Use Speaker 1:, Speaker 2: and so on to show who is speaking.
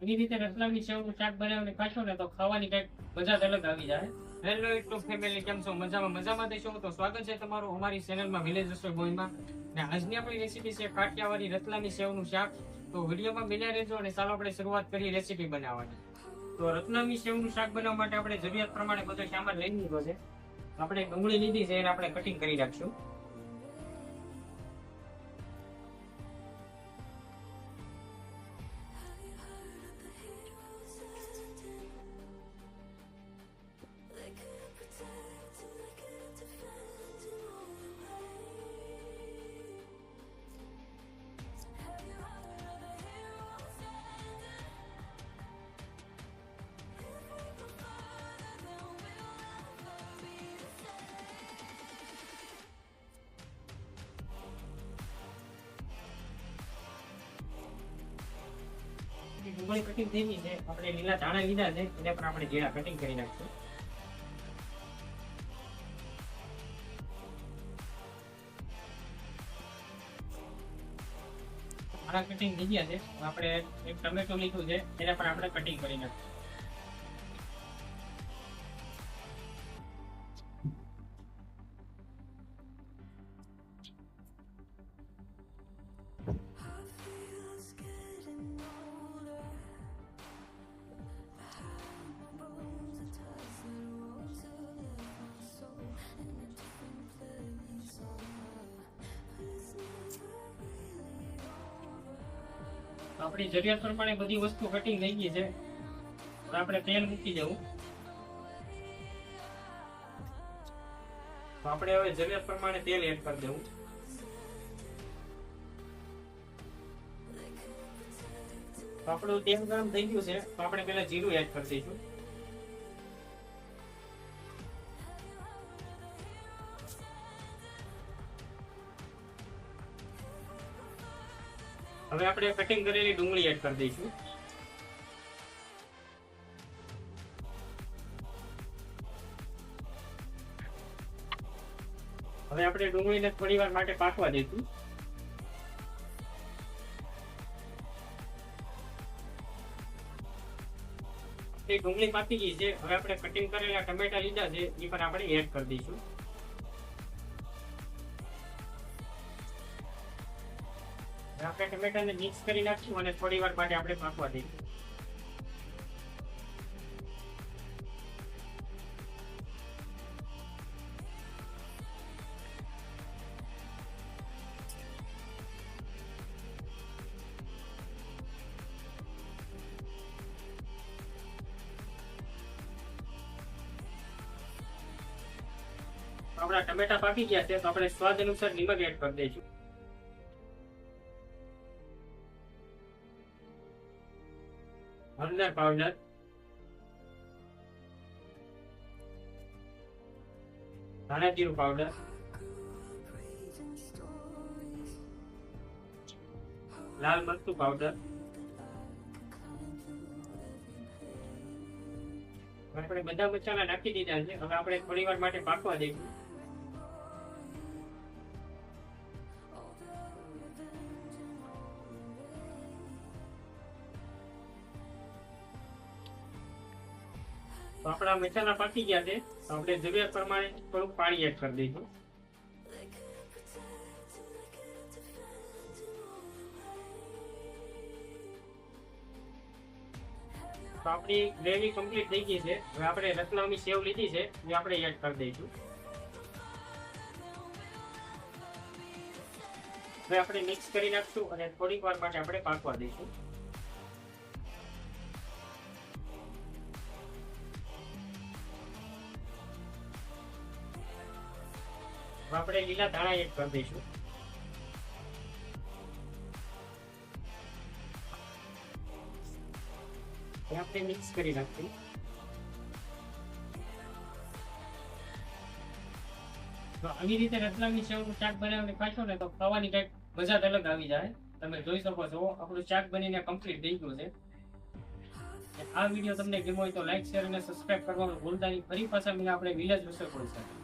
Speaker 1: એવી રીતે રતલામી સેવનું શાક બનાવીને ખાશો ને તો ખાવાની કઈક મજા જ અલગ આવી જાય. હેલો યુટ્યુબ ફેમિલી, કેમ છો? મજામાં દેશો તો સ્વાગત છે તમારું અમારી ચેનલમાં વિલેજ રસોઈ બોયમાં. ને આજની આપણી રેસીપી છે કાઠિયાવાડી રતલામી સેવનું શાક. તો વિડીયોમાં બન્યા રહેજો અને ચાલો આપણે શરૂઆત કરીએ રેસીપી બનાવવાની. તો રતલામી સેવનું શાક બનાવવા માટે આપણે જરૂરિયાત પ્રમાણે બધો સામાન લઈ લીધો છે. આપણે ડુંગળી લીધી છે એને આપણે કટિંગ કરી નાખશું. ડુંગળી કટિંગ થઈ ગઈ છે. આપણે લીલા ધાણા લીધા છે એને પણ આપણે જીરા કટિંગ કરી નાખશું. ધાણા કટિંગ થઈ ગયા છે. આપણે એક ટમેટો લીધું છે એને પણ આપણે કટિંગ કરી નાખશું. આપણી જરૂરિયાત પ્રમાણે બધી વસ્તુ કટિંગ થઈ ગઈ છે. આપણે તેલ મૂકી દેવું. તો આપણે હવે જરૂરિયાત પ્રમાણે તેલ એડ કરી દેવું. તો આપણું તેલ ગરમ થઈ ગયું છે. તો આપણે પહેલા જીરું એડ કરી દઈશું. હવે આપણે કટિંગ કરેલી ડુંગળી એડ કરી દઈશું. હવે આપણે ડુંગળીને થોડી વાર માટે પાકવા દઈશું. ડુંગળી પાકી ગઈ છે. હવે આપણે કટિંગ કરેલા ટમેટા લીધા છે એ પણ આપણે એડ કરી દઈશું. આપણે ટમેટાને મિક્સ કરી નાખશું અને થોડી વાર માટે આપણે પાકવા દઈશું. આપણા ટમેટા પાકી ગયા છે તો આપણે સ્વાદ અનુસાર નિમક એડ કરી દઈશું. હળદર પાવડર, ધાણા જીરું પાવડર, લાલ મરચું પાવડર, આપણે બધા મસાલા નાખી દીધા છે. હવે આપણે થોડી વાર માટે પાકવા દઈશું. તો આપણા મસાલા પાકી ગયા છે. તો આપણે જરૂરિયાત પ્રમાણે થોડુંક પાણી એડ કરી દઈશું. તો આપણી ગ્રેવી કમ્પ્લીટ થઈ ગઈ છે. હવે આપણે રતલામી સેવ લીધી છે એ આપણે એડ કરી દઈશું. હવે આપણે મિક્સ કરી નાખશું અને થોડીક વાર માટે આપણે પાકવા દઈશું. આપણે લીલા ધાણા એડ કરી દઈશું. આપણે મિક્સ કરી નાખીશું. તો આવી રીતે રતલામી સેવનું શાક બનાવીને ખાશો ને તો ખાવાની કઈક મજા જ અલગ આવી જાય. તમે જોઈ શકો છો આપણું શાક બનીને કમ્પ્લીટ થઈ ગયું છે. આ વિડીયો તમને ગમ્યો હોય તો લાઈક, શેર અને સબસ્ક્રાઇબ કરવાનું ભૂલતા નહીં. ફરી પાછા આપણે વિલેજ રસોઈ બોય સાથે